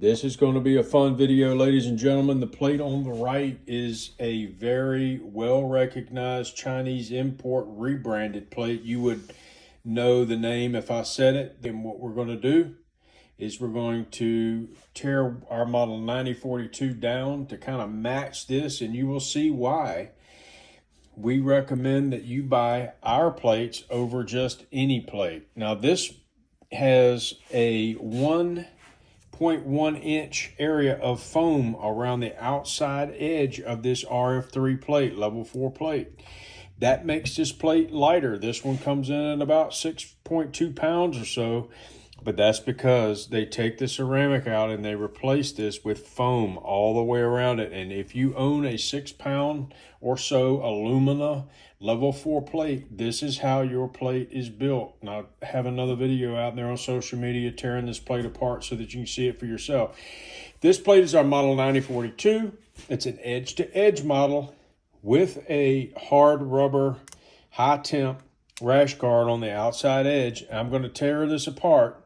This is going to be a fun video, ladies and gentlemen. The plate on the right is a very well-recognized Chinese import rebranded plate. You would know the name if I said it. Then what we're going to do is we're going to tear our model 9042 down to kind of match this, and you will see why we recommend that you buy our plates over just any plate. Now this has a 1.1 inch area of foam around the outside edge of this RF3 plate, level 4 plate. That makes this plate lighter. This one comes in at about 6.2 pounds or so, but that's because they take the ceramic out and they replace this with foam all the way around it. And if you own a 6 pound or so alumina level 4 plate, this is how your plate is built. And I have another video out there on social media tearing this plate apart so that you can see it for yourself. This plate is our model 9042. It's an edge-to-edge model with a hard rubber high temp rash guard on the outside edge. I'm going to tear this apart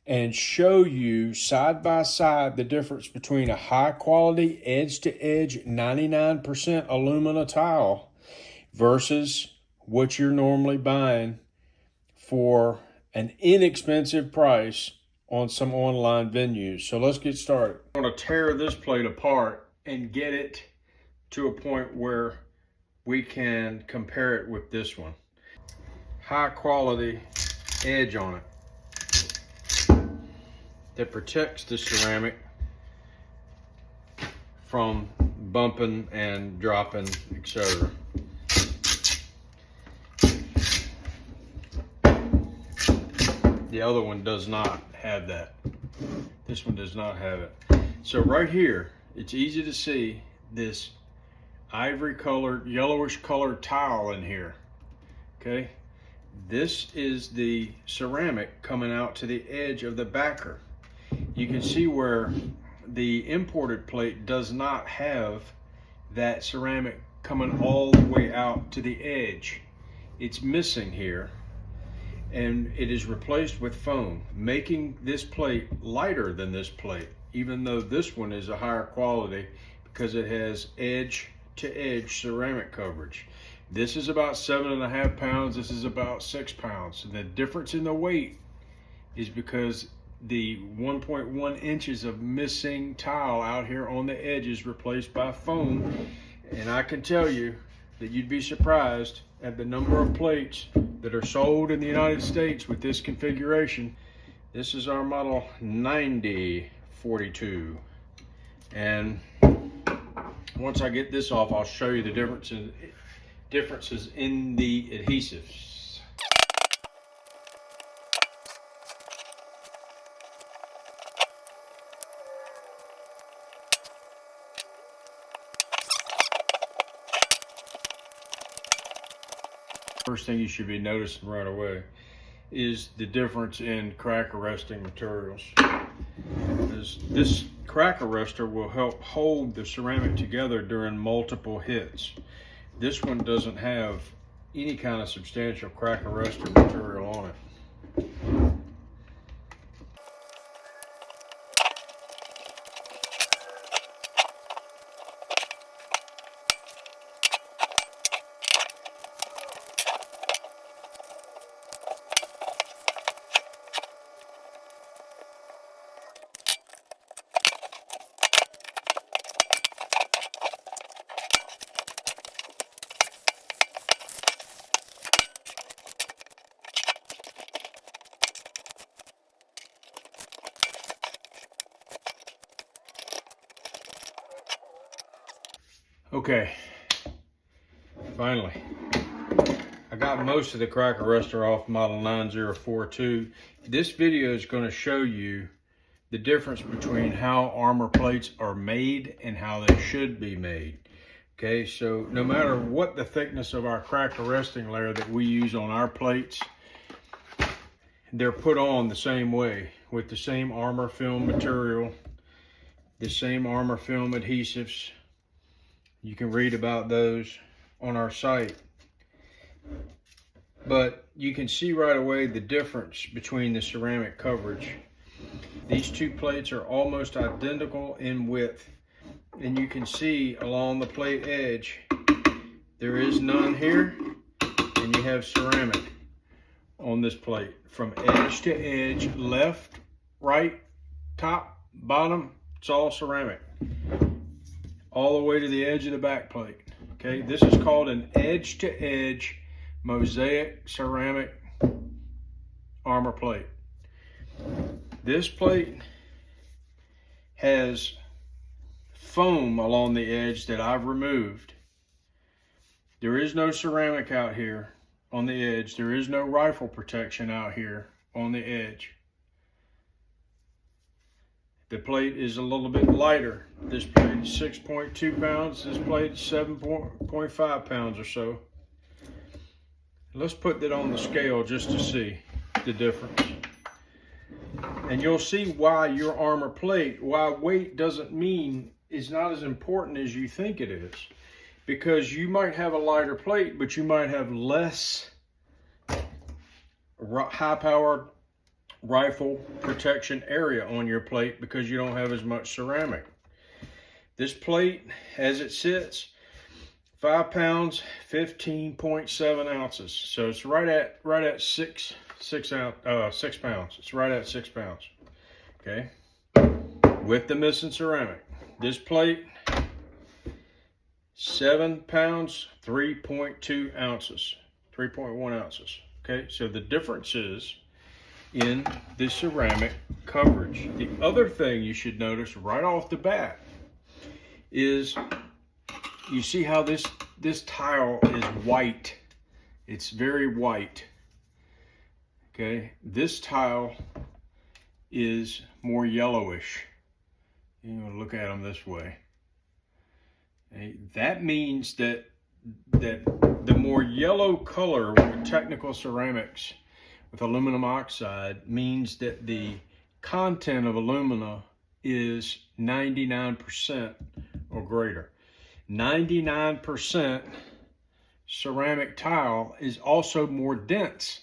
and show you side by side the difference between a high quality edge to edge 99% alumina tile versus what you're normally buying for an inexpensive price on some online venues. So let's get started. I'm going to tear this plate apart and get it to a point where we can compare it with this one. High quality edge on it that protects the ceramic from bumping and dropping, etc. The other one does not have that. This one does not have it. So right here, it's easy to see this ivory colored, yellowish colored tile in here, okay? This is the ceramic coming out to the edge of the backer. You can see where the imported plate does not have that ceramic coming all the way out to the edge. It's missing here, and it is replaced with foam, making this plate lighter than this plate, even though this one is a higher quality because it has edge to edge ceramic coverage. This is about 7.5 pounds. This is about 6 pounds. And the difference in the weight is because the 1.1 inches of missing tile out here on the edge is replaced by foam. And I can tell you that you'd be surprised at the number of plates that are sold in the United States with this configuration. This is our model 9042. And once I get this off, I'll show you the differences in the adhesives. First thing you should be noticing right away is the difference in crack arresting materials. This crack arrestor will help hold the ceramic together during multiple hits. This one doesn't have any kind of substantial crack arrestor material on it. Okay, finally, I got most of the crack arrestor off model 9042. This video is going to show you the difference between how armor plates are made and how they should be made. Okay, so no matter what the thickness of our crack arresting layer that we use on our plates, they're put on the same way with the same armor film material, the same armor film adhesives. You can read about those on our site. But you can see right away the difference between the ceramic coverage. These two plates are almost identical in width, and you can see along the plate edge, there is none here, and you have ceramic on this plate. From edge to edge, left, right, top, bottom, it's all ceramic. All the way to the edge of the back plate. Okay, this is called an edge to edge mosaic ceramic armor plate. This plate has foam along the edge that I've removed. There is no ceramic out here on the edge. There is no rifle protection out here on the edge. The plate is a little bit lighter. This plate is 6.2 pounds. This plate is 7.5 pounds or so. Let's put that on the scale just to see the difference. And you'll see why your armor plate, why weight doesn't mean is not as important as you think it is. Because you might have a lighter plate, but you might have less high-powered rifle protection area on your plate because you don't have as much ceramic. This plate, as it sits, 5 pounds, 15.7 ounces. So it's right at 6 pounds. It's right at 6 pounds. Okay, with the missing ceramic. This plate, 7 pounds, 3.2 ounces, 3.1 ounces. Okay, so the difference is in the ceramic coverage. The other thing you should notice right off the bat is you see how this tile is white. It's very white. Okay, this tile is more yellowish. You know, look at them this way. Okay, that means that the more yellow color with technical ceramics with aluminum oxide means that the content of alumina is 99% or greater. 99% ceramic tile is also more dense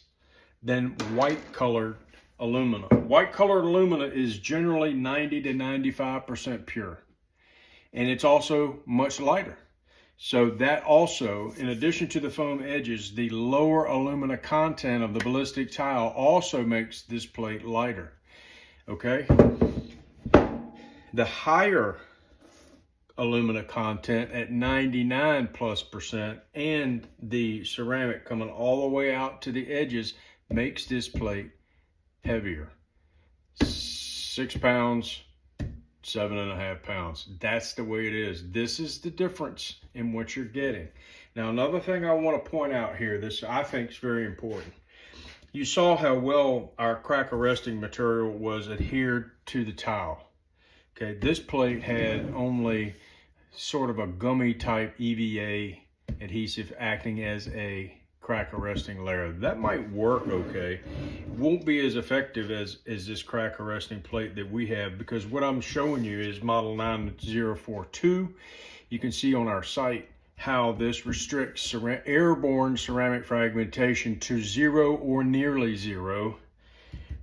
than white colored alumina. White colored alumina is generally 90 to 95% pure, and it's also much lighter. So that also, in addition to the foam edges, the lower alumina content of the ballistic tile also makes this plate lighter. Okay? The higher alumina content at 99+% and the ceramic coming all the way out to the edges makes this plate heavier. 6 pounds, 7.5 pounds. That's the way it is. This is the difference in what you're getting. Now, another thing I want to point out here, this I think is very important. You saw how well our crack arresting material was adhered to the tile. Okay, this plate had only sort of a gummy type EVA adhesive acting as a crack arresting layer. That might work okay. It won't be as effective as this crack arresting plate that we have, because what I'm showing you is model 9042. You can see on our site how this restricts airborne ceramic fragmentation to 0 or nearly 0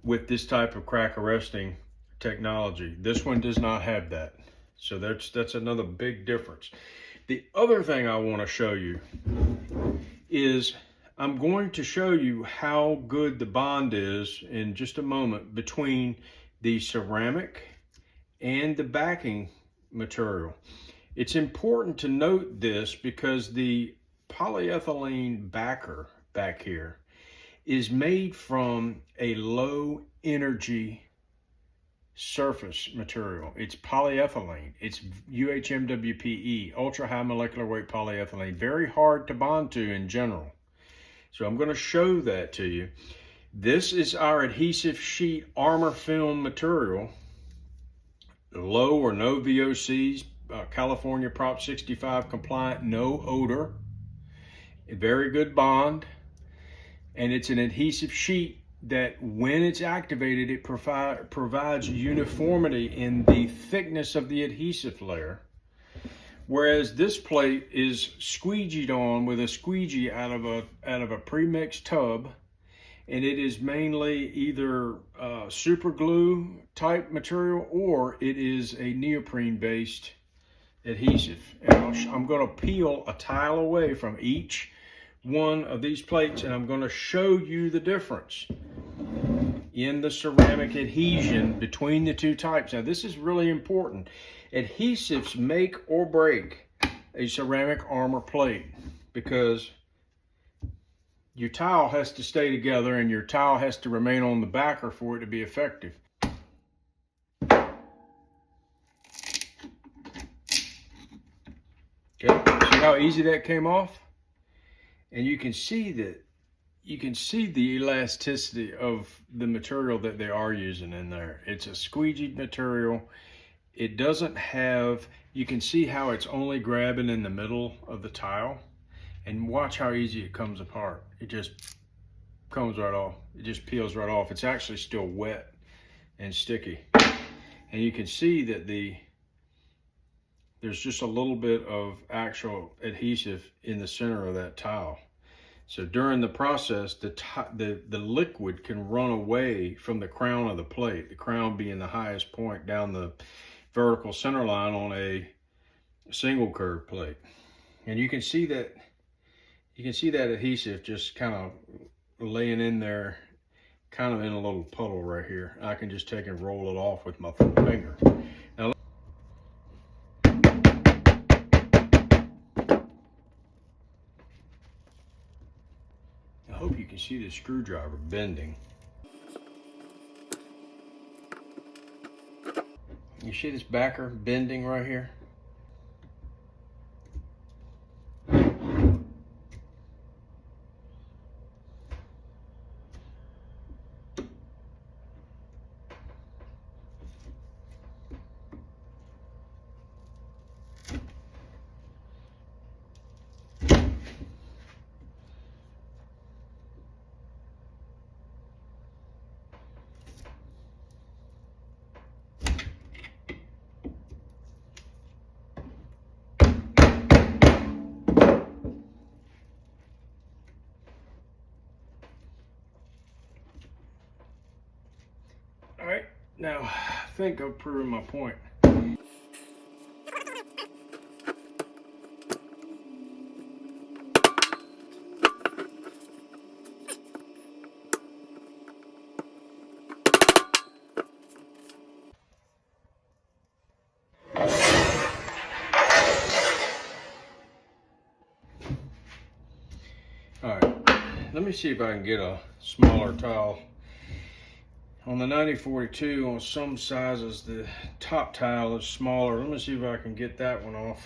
with this type of crack arresting technology. This one does not have that. So that's another big difference. The other thing I want to show you is I'm going to show you how good the bond is in just a moment between the ceramic and the backing material. It's important to note this because the polyethylene backer back here is made from a low energy surface material. It's polyethylene. It's UHMWPE, ultra high molecular weight polyethylene. Very hard to bond to in general. So I'm going to show that to you. This is our adhesive sheet armor film material. Low or no VOCs, California Prop 65 compliant, no odor. A very good bond. And it's an adhesive sheet that when it's activated, it provides uniformity in the thickness of the adhesive layer. Whereas this plate is squeegeed on with a squeegee out of a pre-mixed tub, and it is mainly either super glue type material or it is a neoprene based adhesive. And I'm going to peel a tile away from each one of these plates, and I'm going to show you the difference in the ceramic adhesion between the two types. Now this is really important. Adhesives make or break a ceramic armor plate, because your tile has to stay together and your tile has to remain on the backer for it to be effective. Okay, see how easy that came off? And you can see that, you can see the elasticity of the material that they are using in there. It's a squeegeed material. It doesn't have, you can see how it's only grabbing in the middle of the tile, and watch how easy it comes apart. It just comes right off. It just peels right off. It's actually still wet and sticky. And you can see that there's just a little bit of actual adhesive in the center of that tile. So during the process, the liquid can run away from the crown of the plate, the crown being the highest point down the vertical center line on a single curve plate. And you can see that adhesive just kind of laying in there, kind of in a little puddle right here. I can just take and roll it off with my finger. Now, I hope you can see the screwdriver bending. You see this backer bending right here? All right, now I think I've proven my point. All right, let me see if I can get a smaller tile. On the 9042, on some sizes, the top tile is smaller. Let me see if I can get that one off.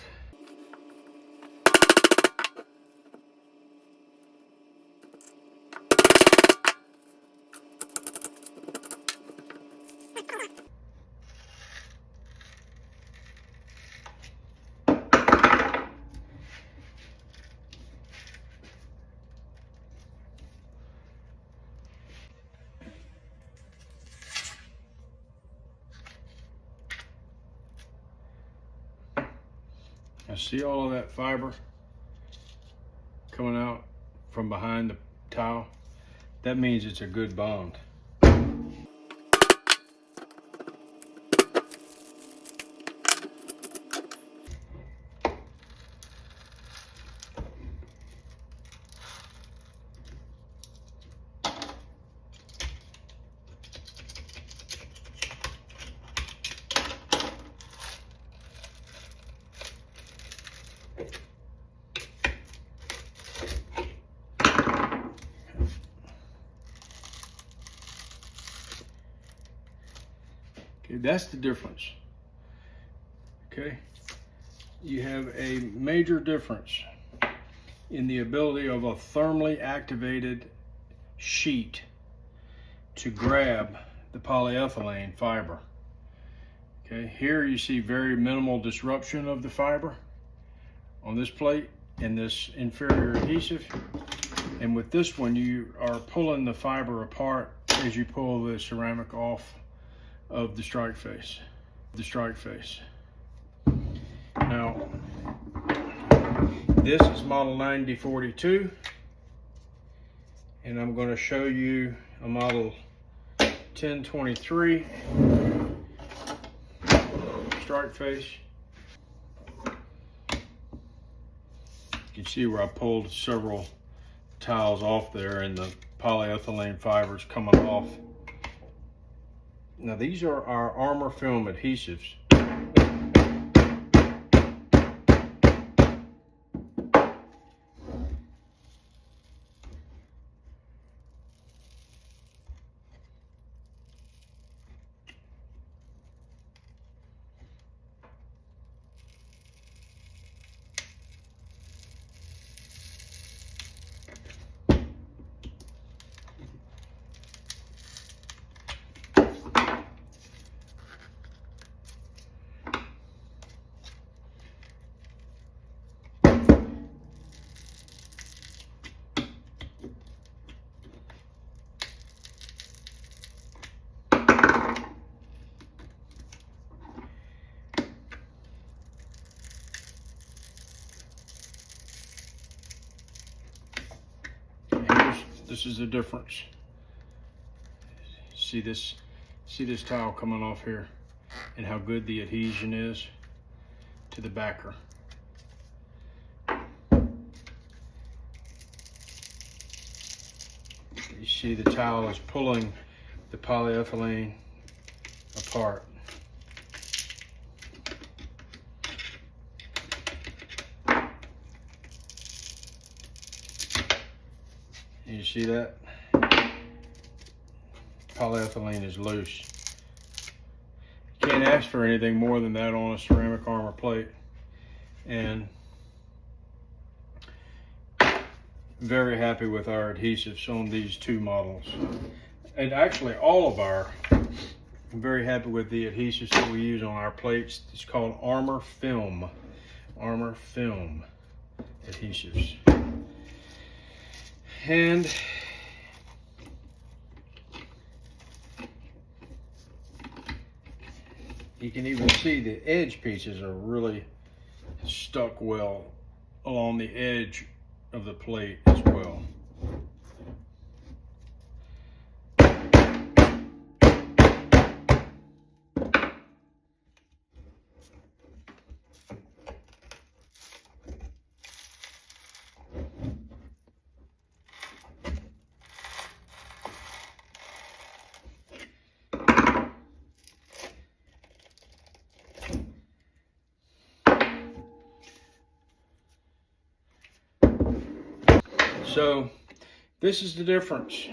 I see all of that fiber coming out from behind the tile. That means it's a good bond. Okay, that's the difference. Okay, you have a major difference in the ability of a thermally activated sheet to grab the polyethylene fiber. Okay, here you see very minimal disruption of the fiber on this plate and this inferior adhesive. And with this one, you are pulling the fiber apart as you pull the ceramic off of the strike face. Now, this is model 9042, and I'm going to show you a model 1023 strike face. You can see where I pulled several tiles off there and the polyethylene fibers coming off. Now these are our armor film adhesives. This is the difference. See this tile coming off here and how good the adhesion is to the backer. You see the tile is pulling the polyethylene apart. You see that? Polyethylene is loose. You can't ask for anything more than that on a ceramic armor plate. And very happy with our adhesives on these two models. And actually all of our, I'm very happy with the adhesives that we use on our plates. It's called armor film adhesives. And you can even see the edge pieces are really stuck well along the edge of the plate as well. So this is the difference.